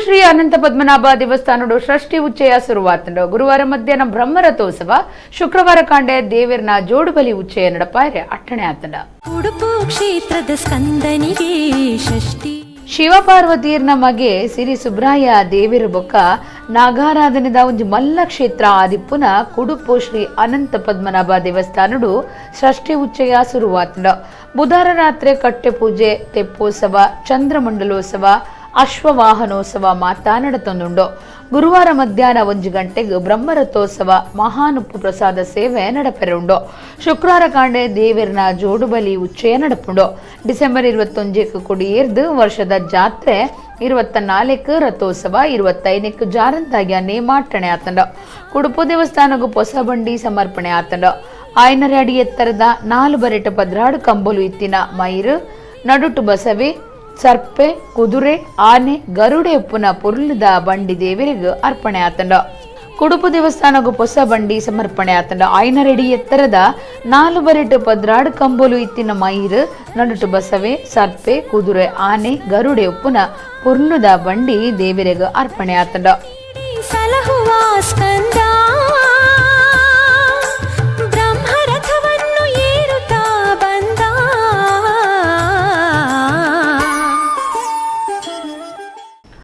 ಶ್ರೀ ಅನಂತ ಪದ್ಮನಾಭ ದೇವಸ್ಥಾನದ ಷಷ್ಠಿ ಉಚ್ಚಯ ಶುರುವಾತಂಡ ಗುರುವಾರ ಮಧ್ಯಾಹ್ನ ಬ್ರಹ್ಮರಥೋತ್ಸವ ಶುಕ್ರವಾರ ಕಾಂಡೆ ದೇವರನ ಜೋಡುಬಲಿ ಉಚ್ಚಯ ನಡಪಾರೆ ಅಟ್ಟಣೆ ಆತಂಡ ಕುಡುಪು ಕ್ಷೇತ್ರದ ಸ್ಕಂದನಿಗೆ ಷಷ್ಠಿ ಶಿವಪಾರ್ವತಿಯರ್ನ ಮಗೆ ಸಿರಿ ಸುಬ್ರಾಯ ದೇವಿರ ಬೊಕ್ಕ ನಾಗಾರಾಧನೆದ ಒಂದು ಮಲ್ಲ ಕ್ಷೇತ್ರ ಆದಿಪ್ಪುನ ಕುಡುಪು ಶ್ರೀ ಅನಂತ ಪದ್ಮನಾಭ ದೇವಸ್ಥಾನಡು ಷಷ್ಠಿ ಉಚ್ಚಯ ಶುರುವಾತಂಡ ಬುಧವಾರ ರಾತ್ರಿ ಕಟ್ಟೆ ಪೂಜೆ ತೆಪ್ಪೋತ್ಸವ ಚಂದ್ರಮಂಡಲೋತ್ಸವ ಅಶ್ವವಾಹನೋತ್ಸವ ಮಾತಾನಡತೊಂದುಂಡು ಗುರುವಾರ ಮಧ್ಯಾಹ್ನ 1 ಗಂಟೆಗೆ ಬ್ರಹ್ಮರಥೋತ್ಸವ ಮಹಾನುಪ್ಪು ಪ್ರಸಾದ ಸೇವೆ ನಡಪೆರುಂಡು ಶುಕ್ರವಾರ ಕಾಂಡೆ ದೇವರನ ಜೋಡುಬಲಿ ಉಚ್ಚಯ ನಡಪುಂಡು ಡಿಸೆಂಬರ್ 21 ಕೊಡಿಯೇರ್ದು ವರ್ಷದ ಜಾತ್ರೆ 24 ರಥೋತ್ಸವ 25 ಜಾರಂತಾಗ್ಯ ನೇಮಾಟಣೆ ಆತಂಡ ಕುಡುಪು ದೇವಸ್ಥಾನಗೂ ಹೊಸ ಬಂಡಿ ಸಮರ್ಪಣೆ ಆತಂಡ ಆಯ್ನರ ಅಡಿ ಎತ್ತರದ 4 ಬರೆಟ ಪದ್ರಾಡು ಕಂಬಲು ಇತ್ತಿನ ಮೈರು ನಡುಟು ಬಸವೆ ಸರ್ಪೆ ಕುದುರೆ ಆನೆ ಗರುಡೆ ಉಪ್ಪುನ ಪುರ್ಲದ ಬಂಡಿ ದೇವರಿಗೆ ಅರ್ಪಣೆ ಆತಂಡ ಕುಡುಪು ದೇವಸ್ಥಾನಗೂ ಹೊಸ ಬಂಡಿ ಸಮರ್ಪಣೆ ಆತಂಡ ಆಯ್ನರೆಡಿ ಎತ್ತರದ 4 ಬರೆಟು ಪದ್ರಾಡು ಕಂಬೋಲು ಇತ್ತಿನ ಮೈರು ನಡುಟು ಬಸವೆ ಸರ್ಪೆ ಕುದುರೆ ಆನೆ ಗರುಡೆ ಉಪ್ಪುನ ಪುರ್ಲದ ಬಂಡಿ ದೇವರಿಗೆ ಅರ್ಪಣೆ ಆತಂಡ ಸಲಹುವ ಸ್ಕಂದ